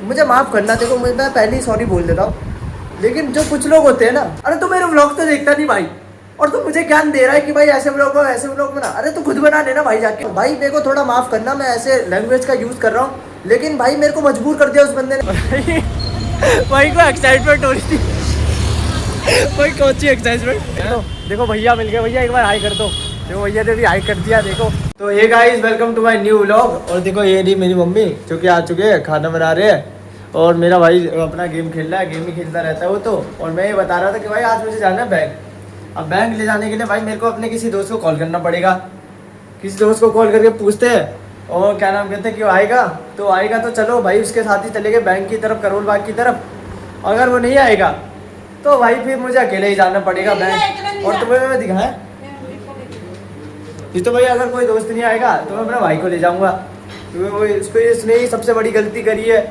मुझे माफ़ करना, देखो मैं पहले ही सॉरी बोल देता हूँ। लेकिन जो कुछ लोग होते हैं ना, अरे तू मेरे व्लॉग तो देखता नहीं भाई, और तू मुझे ज्ञान दे रहा है कि भाई ऐसे व्लॉग बना, ऐसे व्लॉग बना। अरे तू खुद बना लेना भाई जाके। भाई मेरे को थोड़ा माफ़ करना, मैं ऐसे लैंग्वेज का यूज़ कर रहा हूँ, लेकिन भाई मेरे को मजबूर कर दिया उस बंदे ने। भाई को एक्साइटमेंट हो रही थी भाई, कौन सी एक्साइटमेंट। देखो भैया मिल गए, भैया एक बार हाई कर दो। देखो भैया ने भी हाई कर दिया। देखो तो hey guys, welcome to my new vlog. और देखो ये रही मेरी मम्मी जो कि आ चुके हैं, खाना बना रहे हैं। और मेरा भाई अपना गेम खेल रहा है, गेम ही खेलता रहता है वो तो। और मैं ये बता रहा था कि भाई आज मुझे जाना है बैंक। अब बैंक ले जाने के लिए भाई मेरे को अपने किसी दोस्त को कॉल करना पड़ेगा। किसी दोस्त को कॉल करके पूछते हैं और क्या नाम कहते हैं कि वो आएगा तो चलो भाई उसके साथ ही चले गए बैंक की तरफ, करोल बाग की तरफ। अगर वो नहीं आएगा तो भाई फिर मुझे अकेले ही जाना पड़ेगा बैंक। और तुम्हें मैं दिखाएं ये तो भाई, अगर कोई दोस्त नहीं आएगा तो मैं अपने भाई को ले जाऊंगा, क्योंकि वो इसने ही सबसे बड़ी गलती करी है।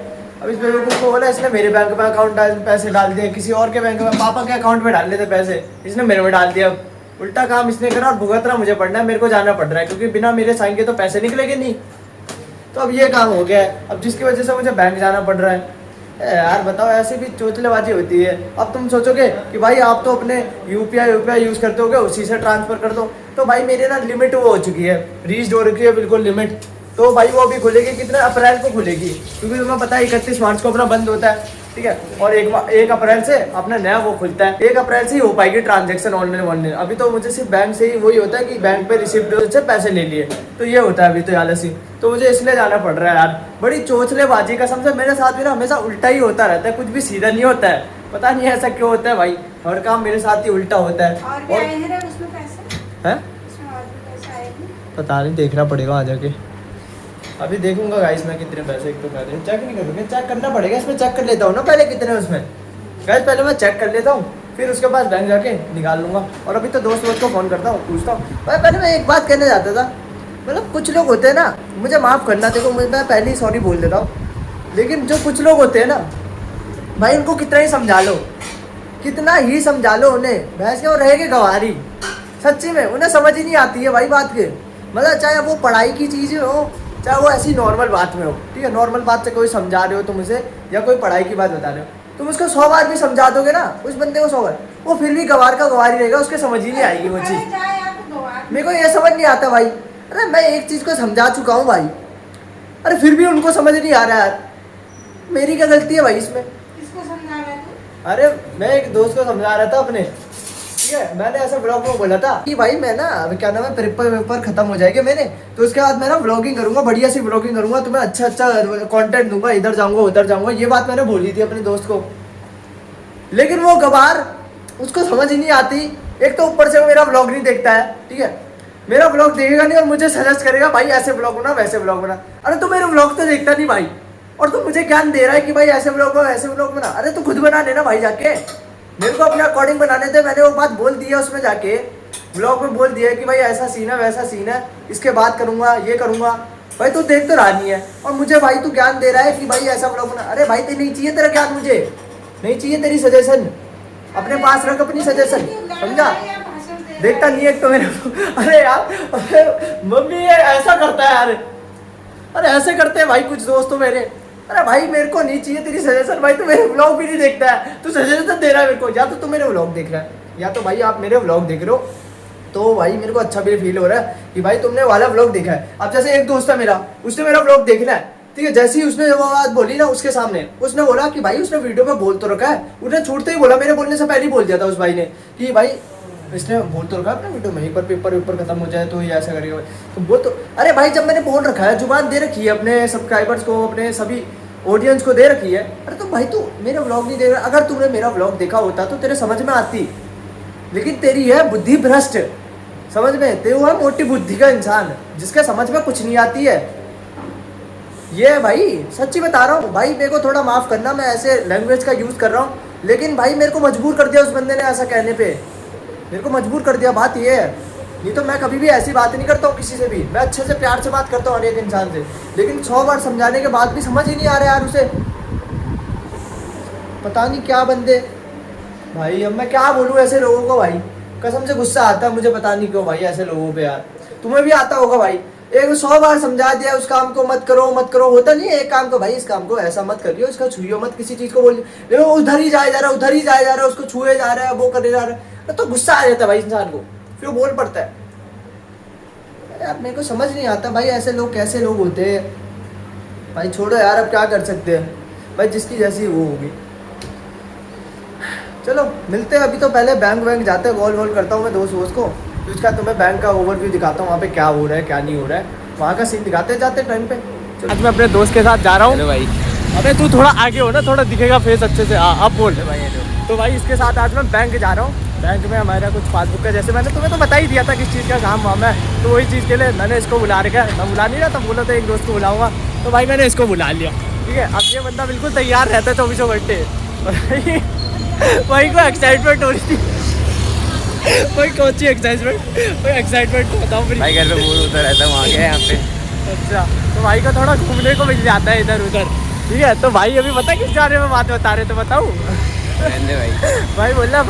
अब इसमें लोगों को बोला इसने मेरे बैंक में अकाउंट पैसे डाल दिए, किसी और के बैंक में, पापा के अकाउंट में डाल लेते पैसे, इसने मेरे में डाल दिया। उल्टा काम इसने करा और भुगत रहा मुझे पड़ना है, मेरे को जाना पड़ रहा है, क्योंकि बिना मेरे साइन के तो पैसे निकलेंगे नहीं। तो अब ये काम हो गया है, अब जिसकी वजह से मुझे बैंक जाना पड़ रहा है। यार बताओ, ऐसी भी चोचलेबाजी होती है। अब तुम सोचोगे कि भाई आप तो अपने यूपीआई यूज़ करते होगे, उसी से ट्रांसफ़र कर दो। तो भाई मेरे ना लिमिट वो हो चुकी है, रीच हो रखी है बिल्कुल लिमिट। तो भाई वो अभी खुलेगी कितने अप्रैल को खुलेगी, क्योंकि तुम्हें पता है 31 मार्च को अपना बंद होता है, ठीक है। और एक अप्रैल से अपना नया वो खुलता है। 1 अप्रैल से ही हो पाएगी ट्रांजेक्शन ऑनलाइन। अभी तो मुझे सिर्फ बैंक से ही वही होता है कि बैंक पे रिसिप्ट से पैसे ले लिए, तो ये होता है अभी तो यार सी। तो मुझे इसलिए जाना पड़ रहा है यार, बड़ी चोचलेबाजी कसम से। मेरे साथ भी ना हमेशा उल्टा ही होता रहता है, कुछ भी सीधा नहीं होता है। पता नहीं ऐसा क्यों होता है भाई, हर काम मेरे साथ ही उल्टा होता है। और पता नहीं, देखना पड़ेगा आ जाके। अभी देखूंगा गाइस मैं कितने पैसे, एक तो कह रहे हैं चेक नहीं करोगे, चेक करना पड़ेगा। इसमें चेक कर लेता हूँ ना पहले कितने उसमें। गाइस पहले मैं चेक कर लेता हूँ, फिर उसके बाद बैंक जाके निकाल लूँगा। और अभी तो दोस्त को फ़ोन करता हूँ, पूछता हूँ। भाई पहले मैं एक बात कहने जाता था, मतलब कुछ लोग होते हैं ना, मुझे माफ़ करना, देखो मैं पहले ही सॉरी बोल देता हूँ। लेकिन जो कुछ लोग होते हैं ना भाई, उनको कितना ही समझा लो, कितना ही समझा लो उन्हें, भैंस के वो रहेंगे गंवारी। सच्ची में उन्हें समझ ही नहीं आती है भाई बात के। मतलब चाहे वो पढ़ाई की चीज़ें हो, चाहे वो ऐसी नॉर्मल बात में हो, ठीक है। नॉर्मल बात से कोई समझा रहे हो तुम उसे, या कोई पढ़ाई की बात बता रहे हो, तुम उसको 100 बार भी समझा दोगे ना, उस बंदे को 100 बार, वो फिर भी गवार का गवार ही रहेगा, उसके समझ ही नहीं आएगी वो चीज़। मेरे को ये समझ नहीं आता भाई। अरे मैं एक चीज़ को समझा चुका हूँ भाई, अरे फिर भी उनको समझ नहीं आ रहा है। मेरी क्या गलती है भाई इसमें? किसको समझा रहा है तू? अरे मैं एक दोस्त को समझा रहा था अपने, ठीक है। मैंने ऐसा ब्लॉग में बोला था कि भाई मैं ना क्या नाम है, पेपर खत्म हो जाएगा मेरे, तो उसके बाद मैं ना व्लॉगिंग करूंगा, बढ़िया सी व्लॉगिंग करूंगा, तो मैं अच्छा कंटेंट दूंगा, इधर जाऊंगा उधर जाऊंगा। ये बात मैंने बोली थी अपने दोस्त को, लेकिन वो गवार, उसको समझ ही नहीं आती। एक तो ऊपर से वो मेरा व्लॉग नहीं देखता है, ठीक है। मेरा व्लॉग देखेगा नहीं और मुझे सजेस्ट करेगा भाई ऐसे व्लॉग बना, वैसे व्लॉग बना। अरे तू मेरे व्लॉग तो देखता नहीं भाई, और तू मुझे ज्ञान दे रहा है कि भाई ऐसे व्लॉग बना, वैसे व्लॉग बना। अरे तू खुद बना लेना भाई जाके, मेरे को अपने अकॉर्डिंग बनाने थे। मैंने वो बात बोल दी है उसमें जाके, व्लॉग में बोल दिया है कि भाई ऐसा सीन है, वैसा सीन है, इसके बाद करूँगा, ये करूँगा। भाई तू देख तो रहा नहीं है, और मुझे भाई तू ज्ञान दे रहा है कि भाई ऐसा व्लॉग बना। अरे भाई नहीं चाहिए तेरा ज्ञान, मुझे नहीं चाहिए तेरी सजेशन, अपने पास रख अपनी सजेशन, समझा। देखता नहीं है तो मेरे अरे यार मम्मी ये ऐसा करता है यार, अरे ऐसे करते हैं भाई कुछ दोस्त तो मेरे। अरे भाई मेरे को नहीं चाहिए तेरी सजेशन भाई, तू मेरे व्लॉग भी नहीं देखता है, तू सजेशन दे रहा है मेरे को। या तो तू मेरे व्लॉग देख रहा है, या तो भाई आप मेरे व्लॉग देख रहे हो, तो भाई मेरे को अच्छा भी फील हो रहा है कि भाई तुमने वाला व्लॉग देखा है। अब जैसे एक दोस्त है मेरा, उसने मेरा व्लॉग देखना है, ठीक है। जैसे ही उसने वो बात बोली ना उसके सामने, उसने बोला कि भाई उसने वीडियो में बोल तो रखा है, उसने छूटते ही बोला, मेरे बोलने से पहले ही बोल दिया था उस भाई ने कि भाई इसने बोल तो रखा है अपने वीडियो में, एक बार पेपर खत्म हो जाए तो ये ऐसा करेगा तो बोल तो। अरे भाई जब मैंने बोल रखा है, जुबान दे रखी है अपने सब्सक्राइबर्स को, अपने सभी ऑडियंस को दे रखी है। अरे तो भाई तू मेरा व्लॉग नहीं देख रहा, अगर तूने मेरा व्लॉग देखा होता तो तेरे समझ में आती, लेकिन तेरी है बुद्धि भ्रष्ट, समझ में, तेरे है मोटी बुद्धि का इंसान जिसके समझ में कुछ नहीं आती है। ये भाई सच्ची बता रहा हूँ भाई, मेरे को थोड़ा माफ़ करना, मैं ऐसे लैंग्वेज का यूज़ कर रहा हूँ, लेकिन भाई मेरे को मजबूर कर दिया उस बंदे ने ऐसा कहने पे, मेरे को मजबूर कर दिया। बात ये है, नहीं तो मैं कभी भी ऐसी बात नहीं करता हूँ किसी से भी, मैं अच्छे से प्यार से बात करता हूँ हर एक इंसान से, लेकिन 100 बार समझाने के बाद भी समझ ही नहीं आ रहा यार उसे। पता नहीं क्या बंदे भाई, अब मैं क्या बोलूँ ऐसे लोगों को भाई, कसम से गुस्सा आता है मुझे, पता नहीं क्यों भाई ऐसे लोगों पे यार। तुम्हें भी आता होगा भाई, एक 100 बार समझा दिया उस काम को मत करो मत करो, होता नहीं है एक काम को, भाई इस काम को ऐसा मत करियो, इसका छुइयो मत, किसी चीज को बोल, लेकिन उधर ही जाए जा रहा है, उधर ही जाए जा रहा है, उसको छुए जा रहा है, वो करे जा रहा है, तो गुस्सा आ जाता है भाई इंसान को, फिर वो बोल पड़ता है। यार मेरे को समझ नहीं आता भाई ऐसे लोग कैसे लोग होते हैं भाई। छोड़ो यार, अब क्या कर सकते हैं भाई, जिसकी जैसी वो होगी। चलो मिलते हैं, अभी तो पहले बैंक जाते हैं, कॉल वॉल करता हूँ मैं दोस्त को, तो उसका तुम्हें बैंक का ओवरव्यू दिखाता हूँ, वहाँ पे क्या हो रहा है क्या नहीं हो रहा है, वहाँ का सीन दिखाते जाते टाइम पे। आज मैं अपने दोस्त के साथ जा रहा हूँ भाई। अबे तू थोड़ा आगे हो ना, थोड़ा दिखेगा फेस अच्छे से। हाँ अब बोल भाई। तो भाई इसके साथ आज मैं बैंक जा रहा हूँ। बैंक में हमारा कुछ पासबुक का, जैसे मैंने तुम्हें तो बता ही दिया था किस चीज़ का काम वाम है, तो वही चीज़ के लिए मैंने इसको बुला रखा है। मैं बुला नहीं रहा था, बोला था एक दोस्त को बुलाऊंगा, तो भाई मैंने इसको बुला लिया। ठीक है, अब ये बंदा बिल्कुल तैयार रहता है 24 घंटे। भाई को एक्साइटमेंट हो रही थी भाई, कौन सी एक्साइटमेंट बताओ भाई घर पे बोर होता रहता है, वहाँ गया यहाँ पे। अच्छा, तो भाई को थोड़ा घूमने को मिल जाता है इधर उधर। ठीक है, तो भाई अभी पता किस बारे में बात बता रहे, तो बताऊँ भाई बोल रहा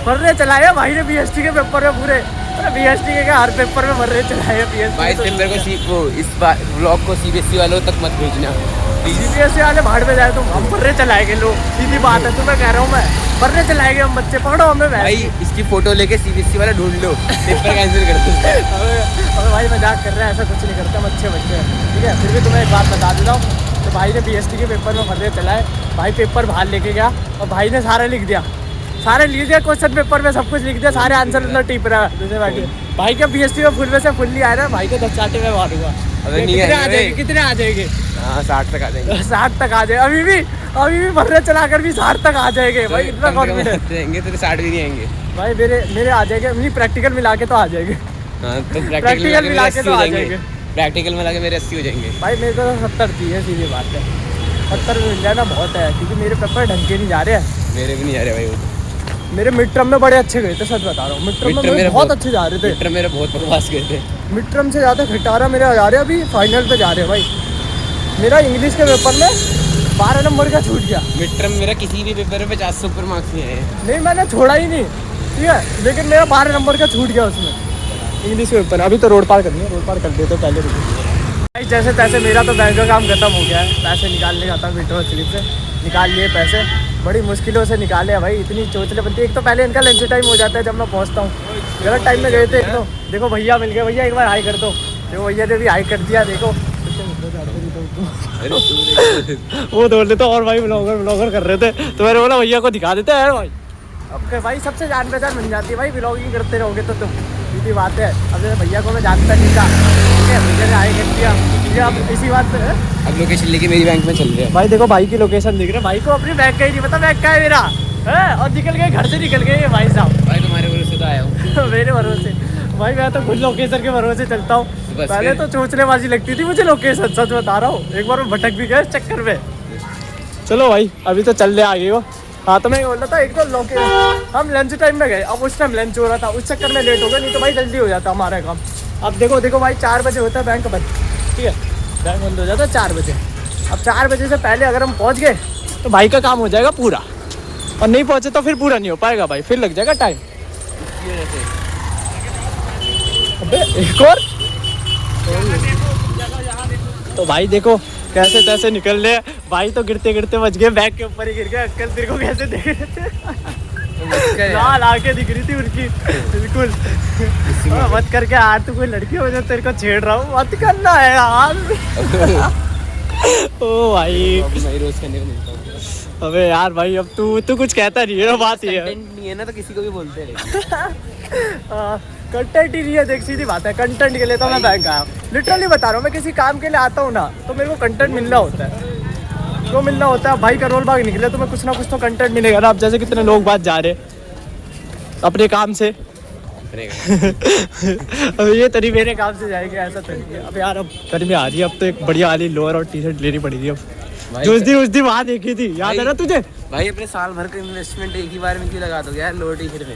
फर्रे चलाया भाई ने बीएसटी के पेपर में पूरे, बीएसटी के हर पेपर में फर्रे चलाया बीएसटी। भाई मेरे को वो इस बार ब्लॉग को सीबीएसई वालों तक मत भेजना, सीबीएसई वाले भाड़ में जाए तो हम फर्रे चलाएंगे लोग, सीधी बात है, तुम्हें कह रहा हूँ मैं, फर्रे चलाएंगे हम, बच्चे पकड़ो हमें भाई। इसकी फोटो लेके सीबीएसई वाला ढूंढ लो, पेपर कैंसिल कर दो। अबे भाई मजाक कर रहा है, ऐसा कुछ नहीं करता, हम अच्छे बच्चे हैं। ठीक है, फिर भी तुम्हें एक बात बता देता हूँ, तो भाई ने बीएसटी के पेपर में फर्रे चलाए, भाई पेपर बाहर लेके गया और भाई ने सारा लिख दिया, क्वेश्चन पेपर में सब कुछ लिख दिया, सारे आंसर मतलब टिप रहा है दूसरे बैठे। भाई का बीएसटी में फुल में से फुल नहीं आया ना, भाई को 10 चाटे में मारूंगा। कितने आ जाएंगे? हाँ 60 तक आ जाएंगे। 60 तक आ जाए, अभी भी फर्रे चलाकर भी 60 तक आ जाएंगे भाई, इतना कॉन्फिडेंस जाएंगे तो 60 भी नहीं आएंगे भाई, मेरे आ जाएंगे, नहीं प्रैक्टिकल मिला के तो आ जाएंगे। हाँ तो प्रैक्टिकल मिला के तो आ जाएंगे, प्रैक्टिकल में लगे मेरे 80 हो जाएंगे। भाई मेरे को तो 70 चाहिए, सीधी बात है, 70 मिल जाए ना बहुत है, क्योंकि मेरे पेपर ढंग के नहीं जा रहे हैं। मेरे भी नहीं जा रहे भाई, वो मेरे मिड टर्म में बड़े अच्छे गए थे, सच बता रहा हूँ, मिड टर्म में मेरे बहुत अच्छे जा रहे थे, मिड टर्म मेरे बहुत बकवास गए थे, मिड टर्म से ज़्यादा खटारा मेरे जा रहे हैं, अभी फाइनल पे जा रहे हैं भाई। मेरा इंग्लिश के पेपर में 12 नंबर का छूट गया। मिड टर्म मेरा किसी भी पेपर में 50 से ऊपर मार्क्स नहीं आए। नहीं मैंने छोड़ा ही नहीं, ठीक है, लेकिन मेरा 12 नंबर का छूट गया उसमें इंग्लिश के पेपर। अभी तो रोड पार करनी है, रोड पार कर देते तो पहले भाई। जैसे तैसे मेरा तो बैंक का काम खत्म हो गया है, पैसे निकालने का था विड्रॉल स्लिप से, निकाल लिए पैसे, बड़ी मुश्किलों से निकाले हैं भाई, इतनी चोचले बनती है। एक तो पहले इनका लंच टाइम हो जाता है जब मैं पहुंचता हूँ, गलत टाइम में गए थे। तो देखो भैया मिल गए, भैया एक बार हाई कर दो, देखो भैया ने भी हाई कर दिया, देखो वो दौड़ लेते और भाई ब्लॉगर कर रहे थे, तो मैंने बोला भैया को दिखा देते हैं भाई। अब भाई सबसे जान पहचान बन जाती है भाई, ब्लॉगिंग करते रहोगे तो तुम, सीधी बात है। अब जैसे भैया को मैं जानता नहीं था, ठीक है, भैया ने हाई कर दिया, अब इसी बात पे अब लोकेशन लेके मेरी बैंक में चल रहे हैं भाई। देखो भाई की लोकेशन दिख रहा है, भाई को अपनी बैंक का ही नहीं पता बैंक का है मेरा है, और निकल गए घर से, निकल गए ये भाई साहब। भाई तुम्हारे भरोसे तो आया हूँ मेरे भरोसे भाई, मैं तो खुद लोकेशन के भरोसे चलता हूँ। पहले तो चोचलेबाजी लगती थी मुझे लोकेशन, सच बता रहा हूँ, एक बार मैं भटक भी गया इस चक्कर में। चलो भाई अभी तो चल रहे आगे वो। हाँ तो मैं बोल रहा था, एक तो लोकेशन हम लंच टाइम में गए, अब उस टाइम लंच हो रहा था, उस चक्कर में लेट हो गया, नहीं तो भाई जल्दी हो जाता हमारा काम। अब देखो भाई 4 बजे होता है बैंक बंद, ठीक है, बैंक बंद हो जाता है 4 बजे। अब 4 बजे से पहले अगर हम पहुँच गए तो भाई का काम हो जाएगा पूरा, और नहीं पहुँचे तो फिर पूरा नहीं हो पाएगा भाई, फिर लग जाएगा टाइम। अबे एक और तो भाई देखो कैसे तैसे निकल रहे भाई, तो गिरते गिरते बच गए, बैग के ऊपर ही गिर गए। अंकल तेरे को कैसे देख रहे थे, लाल आंखें दिख रही थी उनकी बिल्कुल। मत करके यार, तू कोई लड़की हो जो तेरे को छेड़ रहा हूँ, मत करना है यार। ओ भाई रोज करने को मिलता हूँ। अबे यार भाई, अब तू कुछ कहता नहीं है, बात ये है नहीं है ना, तो किसी को भी बोलते हैं। कंटेंट ही नहीं है, देख सीधी बात है, कंटेंट के लिए तो मैं बैंक आया, लिटरली बता रहा हूँ। मैं किसी काम के लिए आता हूँ ना, तो मेरे को कंटेंट मिलना होता है, तो मिलना होता है भाई। करोल बाग निकले तो मैं कुछ ना कुछ तो कंटेंट मिलेगा ना। अब जैसे कितने लोग बात जा रहे अपने काम से अब ये तरी मेरे काम से जाएंगे, ऐसा तो नहीं है। अब यार अब गर्मी आ रही है, अब तो एक बढ़िया वाली लोअर और टी शर्ट लेनी पड़ेगी। अब जो उस दिन वहाँ देखी थी, याद है ना तुझे भाई? अपने साल भर का इन्वेस्टमेंट एक ही बार में क्यों लगा दोगे यार लोअर टी शर्ट में?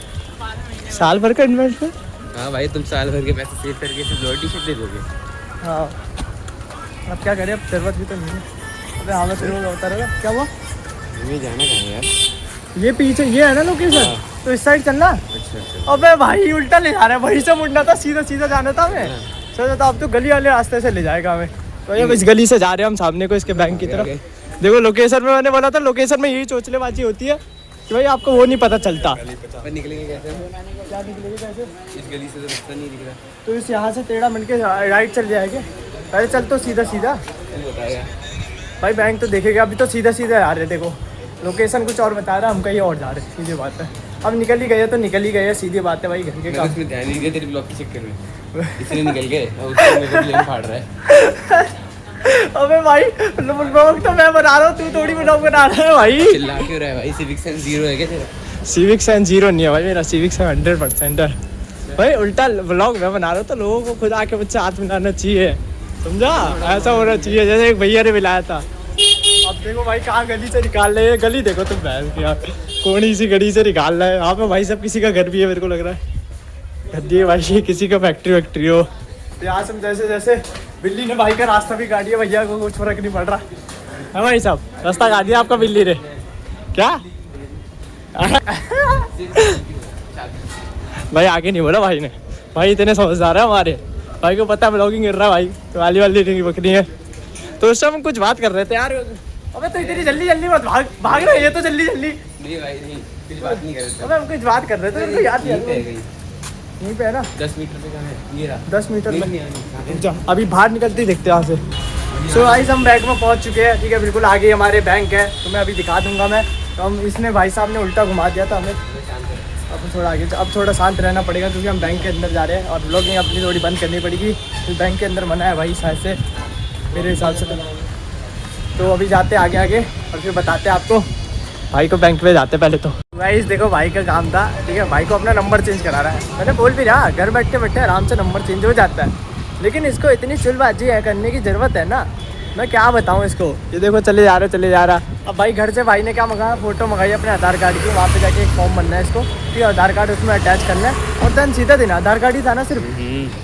साल भर का इन्वेस्टमेंट? हाँ भाई, तुम साल भर के पैसे सेव करके सिर्फ लोअर टी शर्ट दे दोगे। हाँ अब क्या करें, अब जरूरत भी तो नहीं है। अबे हाँ मैं तेरे को बता रहा था, क्या हुआ? ये जाना कहाँ है यार? ये पीछे ये है ना लोकेशन, तो इस साइड चलना। अच्छा। अबे भाई उल्टा ले जा रहा है, वहीं से मुड़ना था, सीधा सीधा जाना था हमें। सोचा था अब तो गली वाले रास्ते से ले जाएगा हमें। तो ये इस गली से जा रहे हैं हम सामने को इसके बैंक की तरफ। देखो लोकेशन में मैंने बोला था, लोकेशन में यही चोचलेबाजी होती है कि भाई आपको वो नहीं पता चलता। निकलेंगे कैसे? क्या निकलेगी कैसे? इस गली से तो रास्ता नहीं दिख रहा। तो इस यहाँ से टेढ़ा मिल के राइट चल जाएंगे। पहले चल तो सीधा सीधा बताएगा भाई, बैंक तो देखेगा। अभी तो सीधा सीधा आ रहे, देखो लोकेशन कुछ और बता रहा है, हम कहीं और जा रहे हैं। सीधी बात है, अब निकल ही गए तो निकल ही गए, सीधी बात है भाई। घर के काम उसमें ध्यान नहीं दिया तेरे ब्लॉग के चक्कर में, इसलिए निकल गए और उसको मेरे को ब्लेम फाड़ रहा है। अबे भाई ब्लॉग तो मैं बना रहा हूँ, तू थोड़ी ब्लॉग बना रहा है भाई। चिल्ला क्यों रहा है भाई? सिविक सेंस 0 है क्या तेरा? सिविक सेंस 0 नहीं है भाई मेरा, सिविक सेंस 100% है भाई। उल्टा व्लॉग मैं बना रहा हूँ तो लोगों को खुद आके मुझसे हाथ मिलाना चाहिए, समझा? ऐसा होना चाहिए जैसे एक भैया ने मिलाया था। अब देखो भाई कहाँ गली से निकाल रहे हैं, गली देखो तुम भैंस की यार, कोनी सी गली से निकाल रहा है। यहाँ पे भाई सब किसी का घर भी है, मेरे को लग रहा है घर भी है भाई, किसी का फैक्ट्री वैक्ट्री हो। तो यहाँ से जैसे जैसे बिल्ली ने भाई का रास्ता भी काट दिया, भैया को कुछ फर्क नहीं पड़ रहा है भाई साहब, रास्ता काट दिया आपका बिल्ली ने। क्या भाई आगे नहीं बोला भाई ने, भाई इतने समझदार है हमारे भाई को पता है ब्लॉगिंग कर रहा है भाई, तो वाली नहीं बकरी है। तो उस समय हम कुछ बात कर रहे थे यार। अबे तो इतनी जल्दी जल्दी मत भाग रहे हैं तो जल्दी जल्दी। नहीं भाई नहीं, कुछ बात नहीं कर रहे थे। अबे हम कुछ बात कर रहे थे, मेरे को याद नहीं यहीं पे है कहीं। यहीं पे है ना। 10 मीटर पे कहाँ है? ये रहा। 10 मीटर नहीं, में नहीं, जा, अभी बाहर निकलते ही देखते हैं यहाँ से। सो गाइस हम बैंक में पहुँच चुके हैं, ठीक है, बिल्कुल आगे हमारे बैंक है, तो मैं अभी दिखा दूंगा मैं। तो हम इसने भाई साहब ने उल्टा घुमा दिया था हमें, अब थोड़ा आगे, अब थोड़ा शांत रहना पड़ेगा क्योंकि हम बैंक के अंदर जा रहे हैं और ब्लॉगिंग अपनी थोड़ी बंद करनी पड़ेगी, तो बैंक के अंदर मना है भाई शायद से, मेरे हिसाब से। तो अभी जाते आगे आगे और फिर बताते हैं आपको। भाई को बैंक में जाते पहले तो। गाइस देखो भाई का काम था, ठीक है, भाई को अपना नंबर चेंज करा रहा है। मैंने बोल भी रहा घर बैठे बैठे आराम से नंबर चेंज हो जाता है, लेकिन इसको इतनी चुलबाजी है करने की ज़रूरत है ना, मैं क्या बताऊँ इसको। ये देखो चले जा रहा। अब भाई घर से भाई ने क्या मंगाया, फ़ोटो मंगाई अपने आधार कार्ड की, वहाँ पे जाके एक फॉर्म बनना है इसको, ठीक है, आधार कार्ड उसमें अटैच करना है और देन सीधा देना। आधार कार्ड ही था ना सिर्फ?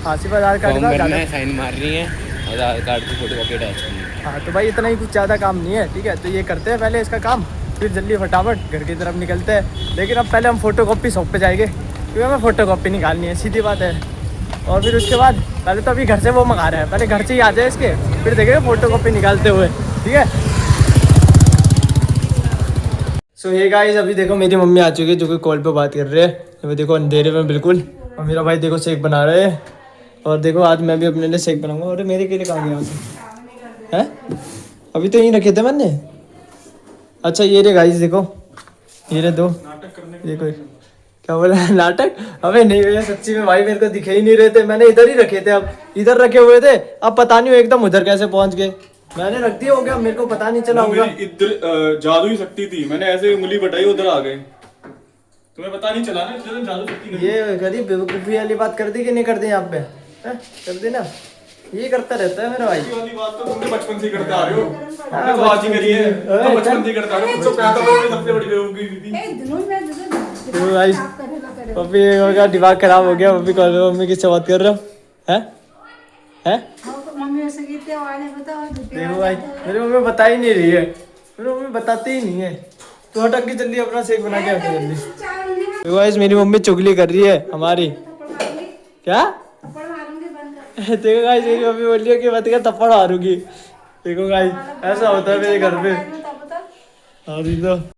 हाँ सिर्फ आधार कार्ड का साइन मारनी है, आधार कार्ड की फोटो कॉपी अटैच करनी है। हाँ तो भाई इतना ही कुछ ज़्यादा काम नहीं है, ठीक है। तो ये करते हैं पहले इसका काम, फिर जल्दी फटाफट घर की तरफ निकलते हैं। लेकिन अब पहले हम फोटो कॉपी शॉप पे जाएंगे क्योंकि हमें फ़ोटो कॉपी निकालनी है, सीधी बात है। और फिर उसके बाद पहले तो अभी घर से वो मंगा रहे हैं, पहले घर से ही आ जाए इसके, फिर देखेंगे फ़ोटो कॉपी निकालते हुए, ठीक है। सो ये गाइस अभी देखो मेरी मम्मी आ चुकी है जो कि कॉल पे बात कर रहे हैं। अभी देखो अंधेरे में बिल्कुल, और मेरा भाई देखो शेक बना रहे हैं। और देखो आज मैं भी अपने लिए शेक बनाऊंगा। और मेरे के लिए कहाँ गया है? अभी तो यहीं रखे थे मैंने। अच्छा ये रे गाइस देखो, ये रे दो देखो, क्या बोला नाटक? अबे नहीं भैया सच्ची में भाई मेरे को दिखे ही नहीं रहे थे, मैंने इधर ही रखे थे, अब इधर रखे हुए थे, अब पता नहीं एकदम उधर कैसे पहुंच गए। मैंने रख दिया हो गया, मेरे को पता नहीं चला होगा। इधर जादू ही शक्ति थी, मैंने ऐसे उंगली बटाई उधर आ गए, तुम्हें पता नहीं चला ना, इधर जादू शक्ति। ये गरीब बेवकूफी वाली बात कर दी कि नहीं कर दी यहाँ पे? कर दी ना, ये करता रहता है मेरा भाई। वाली बात तो तुमने बचपन से ही करते आ रहे हो, हमने तो आज ही करी है, तो बचपन से ही करते आ रहे हो। तो पैदा होने सबसे बड़ी बेवकूफी थी। तो भाई पप्पी का दिमाग खराब हो गया। पप्पी कॉल पे मम्मी किससे बात कर रहे हो? हैं? देखो भाई मेरी मम्मी बता ही नहीं रही है, मेरी मम्मी बताती ही नहीं है। तो हटक के जल्दी अपना शेक बना के रखो जल्दी। देखो गाइस मेरी मम्मी चुगली कर रही है हमारी। क्या? देखो गाइस मेरी मम्मी बोल रही है कि मत कर थप्पड़ मारूंगी। देखो गाइस ऐसा होता है मेरे घर पे। हाँ तो